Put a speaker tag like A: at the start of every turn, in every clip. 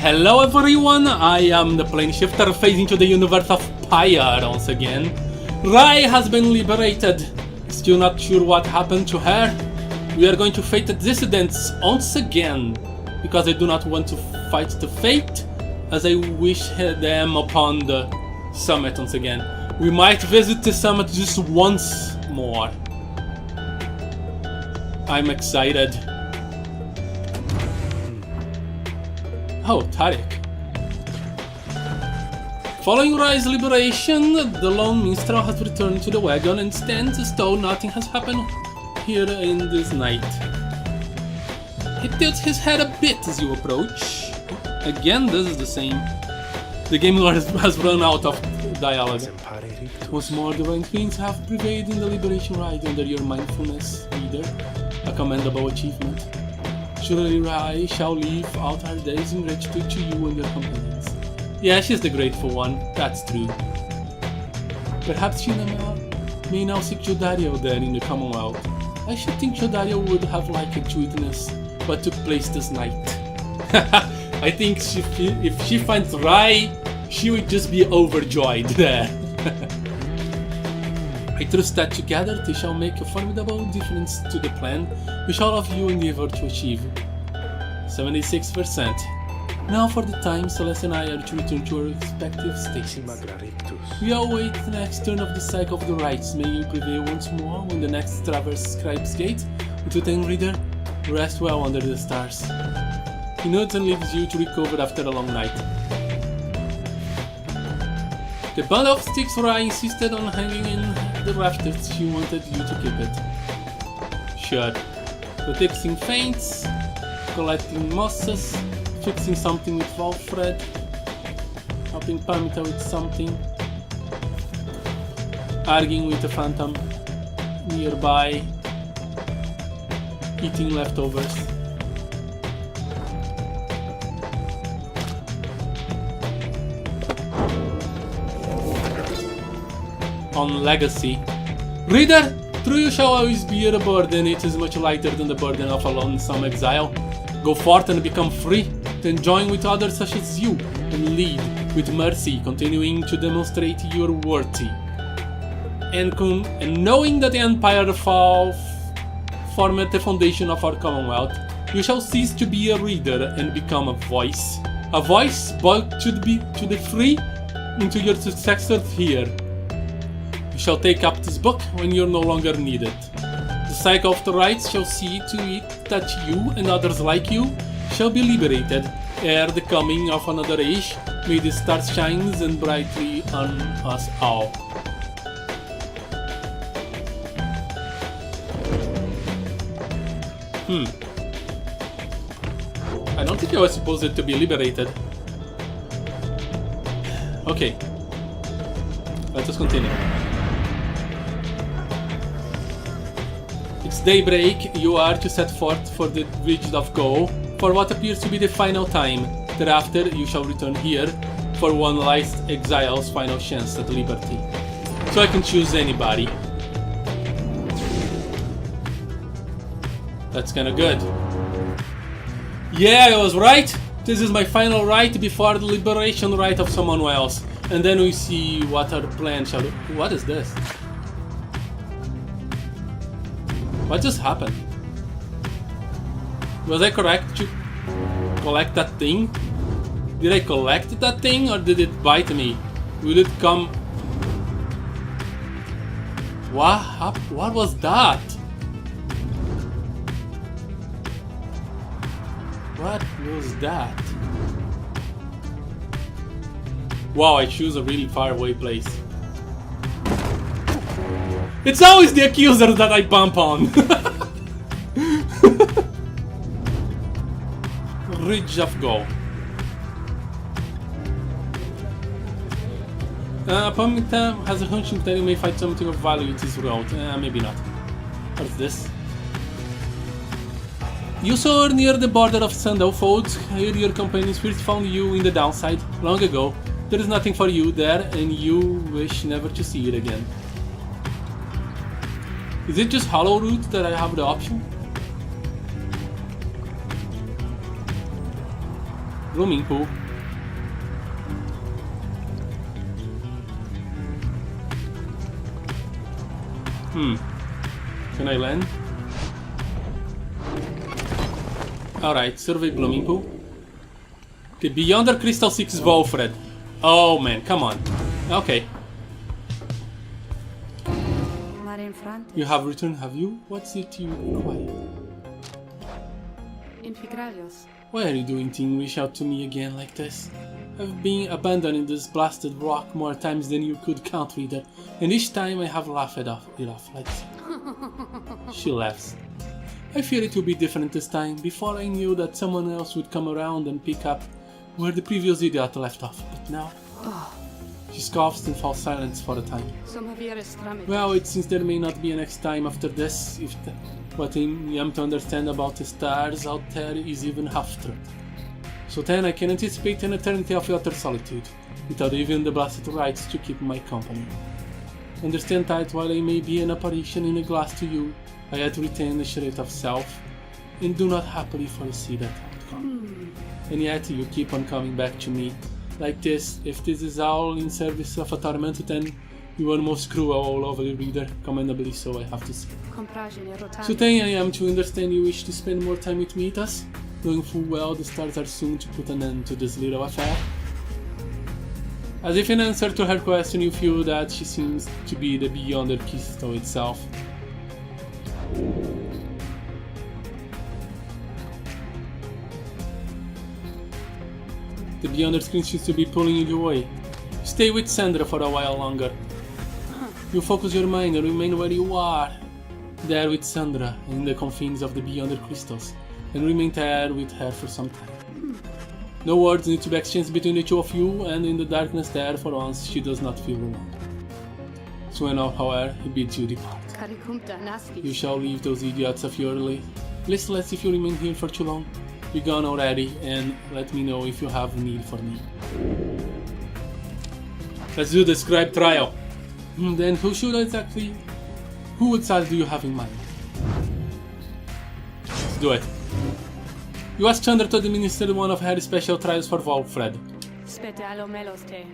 A: Hello everyone, I am the plane shifter phasing to the universe of Pyre once again. Rai has been liberated. Still not sure what happened to her. We are going to fight the dissidents once again, because I do not want to fight the fate, as I wish them upon the summit once again. We might visit the summit just once more. I'm excited. Oh, Tariq. Following Rai's liberation, the lone minstrel has returned to the wagon and stands as though nothing has happened here in this night. He tilts his head a bit as you approach. Again, this is the same. The game has run out of dialogue. Once more, divine beings have prevailed in the liberation ride under your mindfulness, leader. A commendable achievement. Surely Rai shall live out her days in gratitude to you and your companions. Yeah, she's the grateful one, that's true. Perhaps she may now seek Jodario there in the Commonwealth. I should think Jodario would have liked to witness what took place this night. I think if she finds Rai, she would just be overjoyed there. I trust that together they shall make a formidable difference to the plan which all of you endeavor to achieve. 76%. Now for the time Celeste and I are to return to our respective stations. We await the next turn of the cycle of the rites. May you prevail once more when the next traverse Scribe's Gate. Until then, reader, rest well under the stars. He nods and leaves you to recover after a long night. The bundle of sticks Rai insisted on hanging in the rafters. She wanted you to keep it. Sure. Protecting feints, collecting mosses, fixing something with Valfred, helping Pamita with something, arguing with the phantom nearby, eating leftovers. On legacy. Reader, true you shall always bear a burden. It is much lighter than the burden of a lonesome exile. Go forth and become free, then join with others such as you, and lead with mercy, continuing to demonstrate you are worthy. And knowing that the Empire formed the foundation of our Commonwealth, you shall cease to be a reader and become a voice. A voice both to the free and to your successors here. You shall take up this book when you're no longer needed. The cycle of the rites shall see to it that you and others like you shall be liberated ere the coming of another age. May the stars shine and brightly on us all. I don't think I was supposed to be liberated. Okay. Let us continue. It's daybreak. You are to set forth for the Bridge of Goal for what appears to be the final time. Thereafter, you shall return here for one last exile's final chance at liberty. So I can choose anybody. That's kinda good. Yeah, I was right! This is my final rite before the liberation rite of someone else. And then we see what our plan shall do. What is this? What just happened? Was I correct to collect that thing? Did I collect that thing or did it bite me? Will it come? What was that? What was that? Wow, I choose a really far away place. It's always the accuser that I bump on. Ridge of Goal. Pamita has a hunch that you may find something of value in this road. Maybe not. What's this? You saw her near the border of Sandalfold. Here your companions first found you in the downside, long ago. There is nothing for you there, and you wish never to see it again. Is it just Hollow Root that I have the option? Blooming pool. Can I land? Alright, survey blooming pool. Okay, Beyonder Crystal 6 Volfred. Oh man, come on. Okay. You have returned, have you? What's it you require? Why are you doing things? Reach out to me again like this? I've been abandoned in this blasted rock more times than you could count, reader. And each time I have laughed it off like this. She laughs. I fear it will be different this time. Before I knew that someone else would come around and pick up where the previous idiot left off. But now... She scoffs and falls silent for a time. Well, it seems there may not be a next time after this, if what I am to understand about the stars out there is even half truth. So then I can anticipate an eternity of utter solitude, without even the blessed rights to keep my company. Understand that while I may be an apparition in a glass to you, I yet retain the shred of self, and do not happily foresee that outcome. And yet you keep on coming back to me. Like this, if this is all in service of a torment, then you are most cruel, lovely reader, commendably so, I have to say. So then I am to understand you wish to spend more time with me, thus, knowing full well the stars are soon to put an end to this little affair. As if in answer to her question, you feel that she seems to be the Beyonder Crystal itself. The Beyonder screen seems to be pulling you away. Stay with Sandra for a while longer. You focus your mind and remain where you are. There with Sandra, in the confines of the Beyonder crystals, and remain there with her for some time. No words need to be exchanged between the two of you, and in the darkness there, for once, she does not feel alone. Soon, however, he bids you depart. You shall leave those idiots of yours. Listless if you remain here for too long. Be gone already, and let me know if you have need for me. Let's do the scribe trial. Then who exactly do you have in mind? Let's do it. You asked Chandra to administer one of her special trials for Volfred.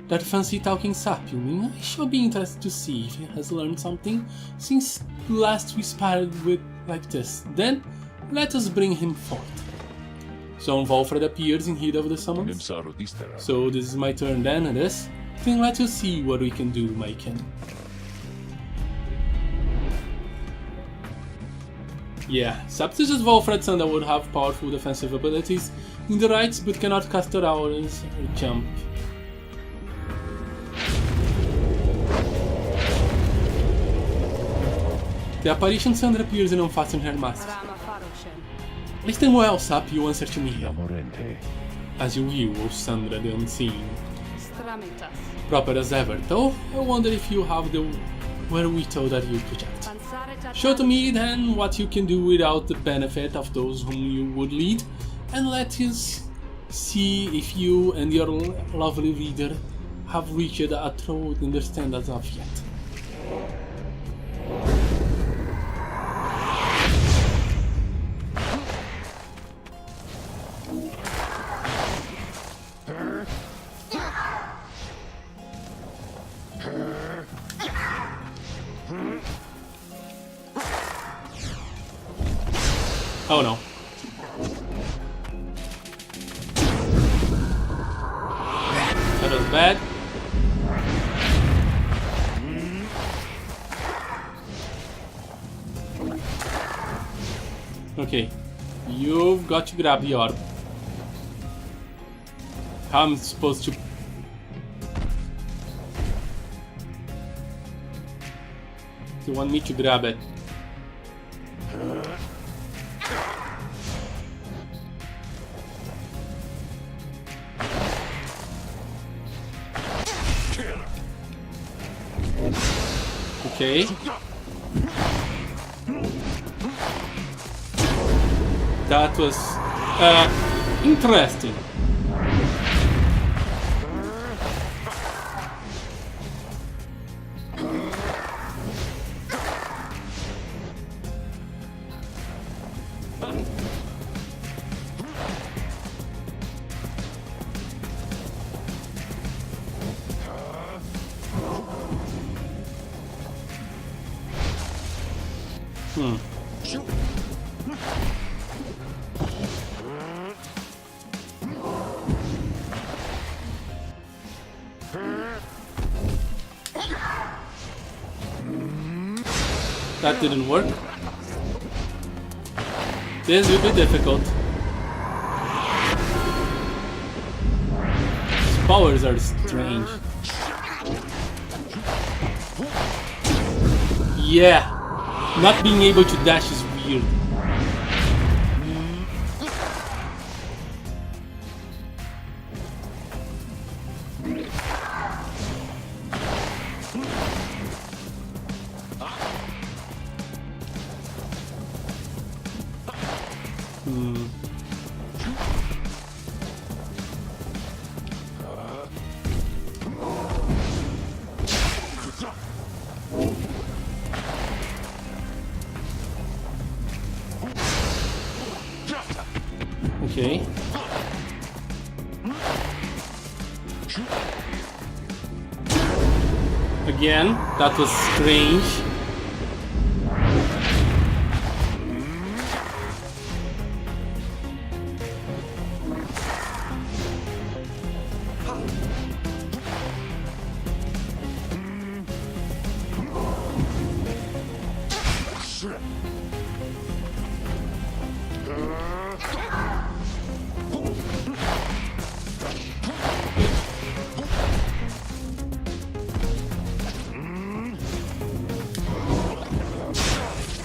A: That fancy talking sap, you mean? I shall be interested to see if he has learned something since last we sparred with like this. Then, let us bring him forth. So Volfred appears in heat of the summons. So this is my turn then, it is? Then let us see what we can do, my kin. Yeah, substitute Volfred Sanda would have powerful defensive abilities in the rights, but cannot cast her hours or jump. The apparition Sandra appears and unfastens her mask. Listen well, Sap, you answer to me. As you will, O Sandra the Unseen. Proper as ever, though I wonder if you have the wherewithal that you project. Show to me then what you can do without the benefit of those whom you would lead, and let us see if you and your lovely reader have reached a true understanding as of yet. Oh no. That was bad. Okay. You've got to grab the orb. How am I supposed to... You want me to grab it? Okay. That was interesting. That didn't work. This will be difficult. His powers are strange. Yeah! Not being able to dash is weird. Okay. Again, that was strange.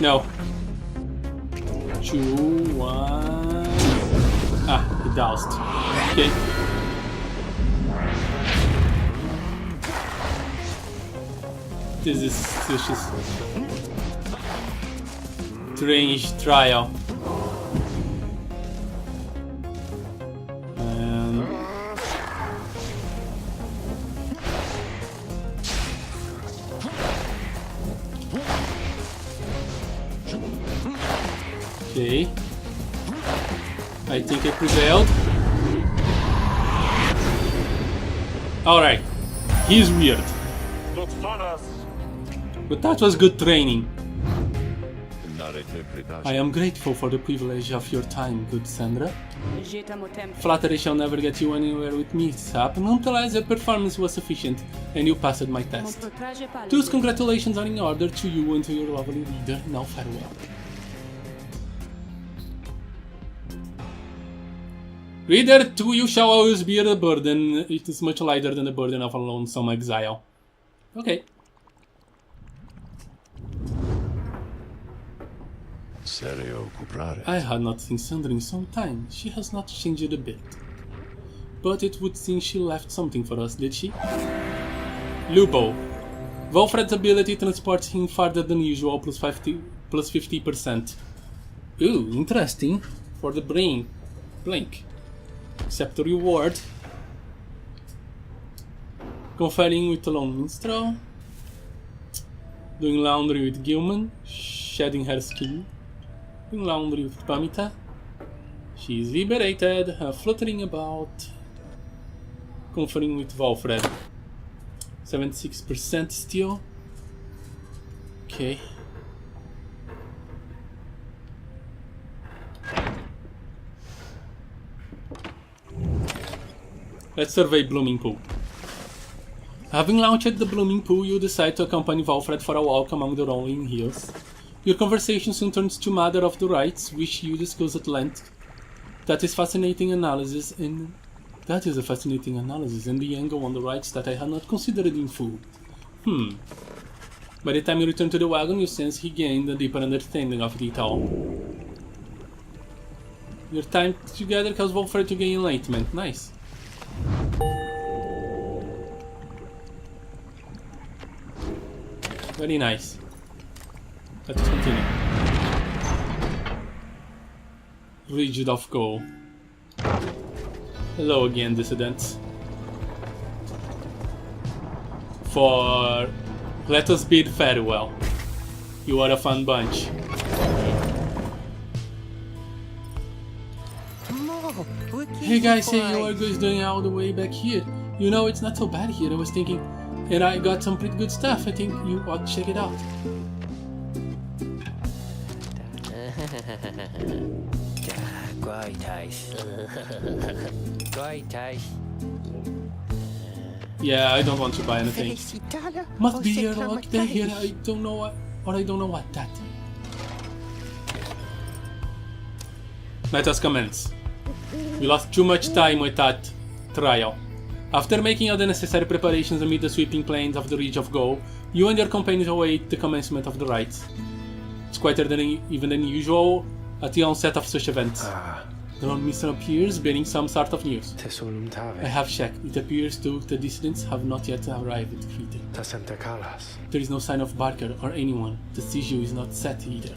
A: No. 2, 1. Ah, he doused. Okay. This is suspicious. Strange trial. Okay. I think I prevailed. Alright. He's weird. But that was good training. I am grateful for the privilege of your time, good Sandra. Flattery shall never get you anywhere with me, Sap. Nonetheless, your performance was sufficient, and you passed my test. Those congratulations are in order to you and to your lovely leader. Now farewell. Reader, to you shall always be a burden. It is much lighter than the burden of a lonesome exile. Okay. I had not seen Sandra in some time. She has not changed a bit. But it would seem she left something for us, did she? Lupo. Wolfred's ability transports him farther than usual, plus 50%. Ooh, interesting. For the brain. Blink. Accept the reward. Conferring with the lone minstrel. Doing laundry with Gilman. Shedding her skin. Doing laundry with Pamita. She is liberated, fluttering about. Conferring with Wolfred. 76% still. Okay. Let's survey Blooming Pool. Having launched the Blooming Pool, you decide to accompany Wolfred for a walk among the rolling hills. Your conversation soon turns to matter of the rites, which you discuss at length. That is a fascinating analysis, and the angle on the rites that I had not considered in full. By the time you return to the wagon, you sense he gained a deeper understanding of it all. Your time together caused Wolfred to gain enlightenment. Nice. Very nice. Let's continue. Rigid of goal. Hello again, dissidents. For let us bid farewell. You are a fun bunch. Hey guys, hey, you are guys doing all the way back here. You know, it's not so bad here, I was thinking. And I got some pretty good stuff, I think you ought to check it out. Yeah, I don't want to buy anything. Must be here or there here, I don't know what, or I don't know what that. Let us commence. We lost too much time with that trial. After making all the necessary preparations amid the sweeping plains of the Ridge of Gold, you and your companions await the commencement of the rites. It's quieter even than usual at the onset of such events. The lone minister appears bearing some sort of news. I have checked. It appears the dissidents have not yet arrived at Crete. There is no sign of Barker or anyone. The sigil is not set either.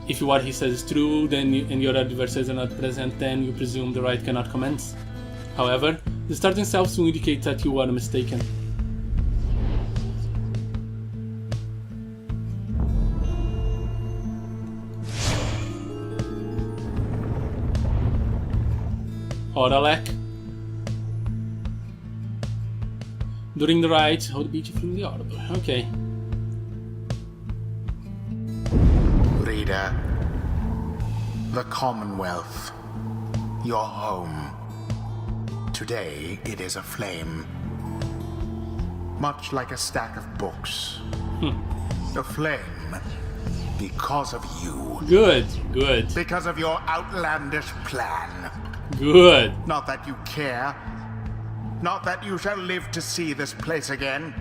A: If what he says is true, then and your adversaries are not present, then you presume the rite cannot commence. However, the start itself to indicate that you are mistaken. Oralek. During the rite, hold beach from the arbor. Okay.
B: Reader, the Commonwealth, your home. Today it is aflame. Much like a stack of books. Aflame because of you.
A: Good, good.
B: Because of your outlandish plan.
A: Good.
B: Not that you care. Not that you shall live to see this place again.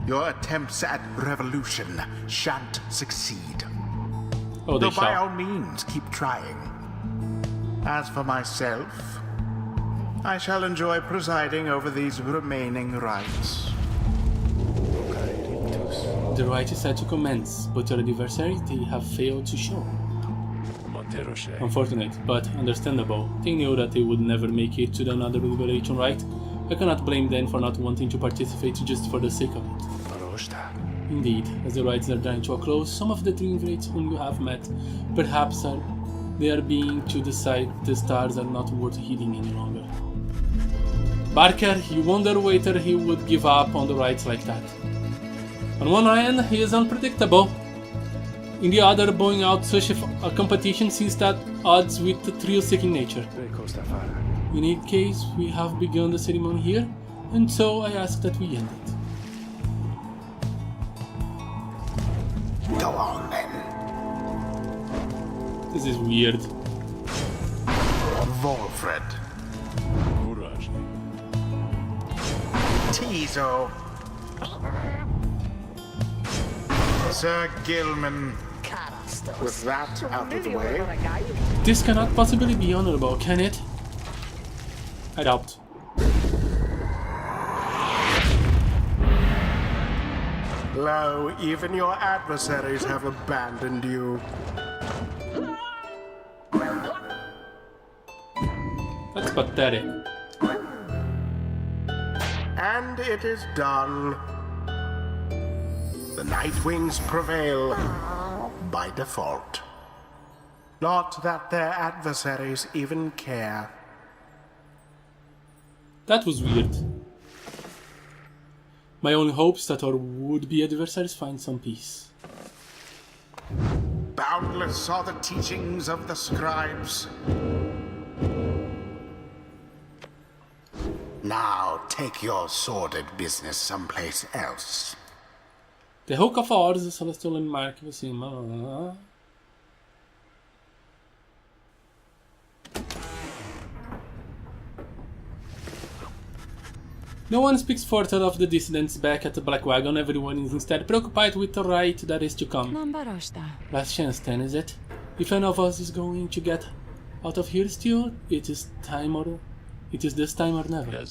B: Your attempts at revolution shan't succeed.
A: Oh, they
B: Though by
A: shall.
B: all means, keep trying. As for myself, I shall enjoy presiding over these remaining rites.
A: The rite is set to commence, but your adversaries they have failed to show. Unfortunate, but understandable. They knew that they would never make it to another liberation rite. I cannot blame them for not wanting to participate just for the sake of it. Indeed, as the rites are drawing to a close, some of the triumvirates whom you have met, perhaps they are being to decide the stars are not worth heeding any longer. Barker, you wonder whether he would give up on the rites like that. On one hand, he is unpredictable. In the other, bowing out such a competition seems at odds with the thrill-seeking nature. In any case, we have begun the ceremony here, and so I ask that we end it.
B: Go on then.
A: This is weird.
B: Volfred. Tizo. Sir Gilman. With that out of the way.
A: This cannot possibly be honorable, can it? I doubt.
B: Lo, even your adversaries have abandoned you.
A: That's pathetic.
B: And it is done. The Nightwings prevail by default. Not that their adversaries even care.
A: That was weird. My only hope is that our would-be adversaries find some peace.
B: Boundless are the teachings of the scribes. Now take your sordid business someplace else.
A: The Hook of Horrors, the Celestial Landmark, assim, No one speaks further of the dissidents back at the Black Wagon. Everyone is instead preoccupied with the rite that is to come. Last chance then, is it? If any of us is going to get out of here still, it is this time or never.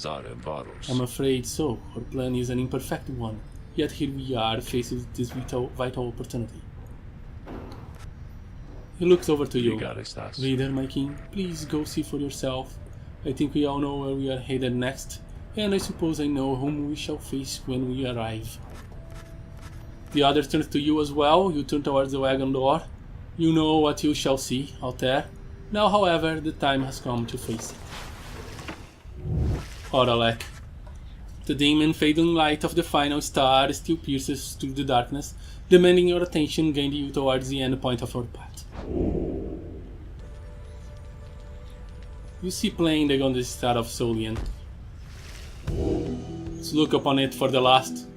A: I'm afraid so. Our plan is an imperfect one. Yet here we are, faced with this vital opportunity. He looks over to you. Reader, my king, please go see for yourself. I think we all know where we are headed next. And I suppose I know whom we shall face when we arrive. The other turns to you as well. You turn towards the wagon door. You know what you shall see out there. Now, however, the time has come to face it. Oralek. The dim and fading light of the final star still pierces through the darkness, demanding your attention, guiding you towards the end point of your path. You see plainly on the star of Solian. Let's look upon it for the last.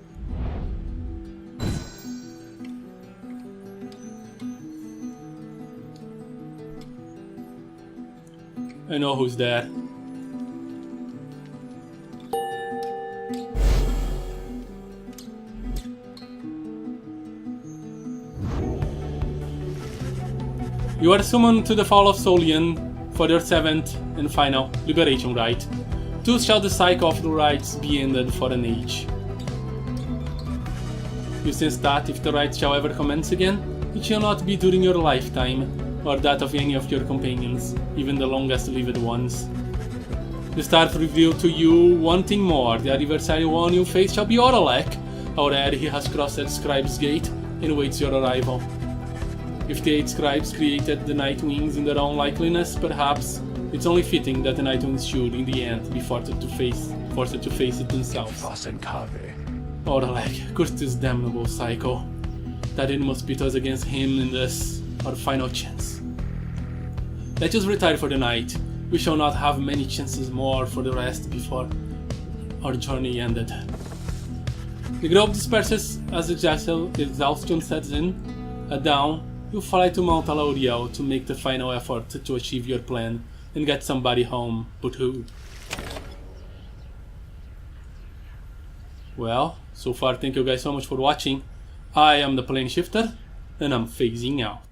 A: I know who's there. You are summoned to the fall of Solian for your 7th and final liberation rite. Thus shall the cycle of the rites be ended for an age. You sense that if the rite shall ever commence again, it shall not be during your lifetime, or that of any of your companions, even the longest lived ones. The stars reveal to you one thing more: the adversary on your face shall be Oralek, already he has crossed the Scribe's gate and waits your arrival. If the 8 scribes created the Nightwings in their own likeliness, perhaps it's only fitting that the Nightwings should, in the end, be forced to face it themselves. Oralek, curse this damnable psycho. That it must pit us against him in this, our final chance. Let us retire for the night. We shall not have many chances more for the rest before our journey ended. The group disperses as exhaustion sets in. At dawn, you fly to Mount Alauriel to make the final effort to achieve your plan and get somebody home, but who? Well, so far thank you guys so much for watching. I am the Plane Shifter, and I'm phasing out.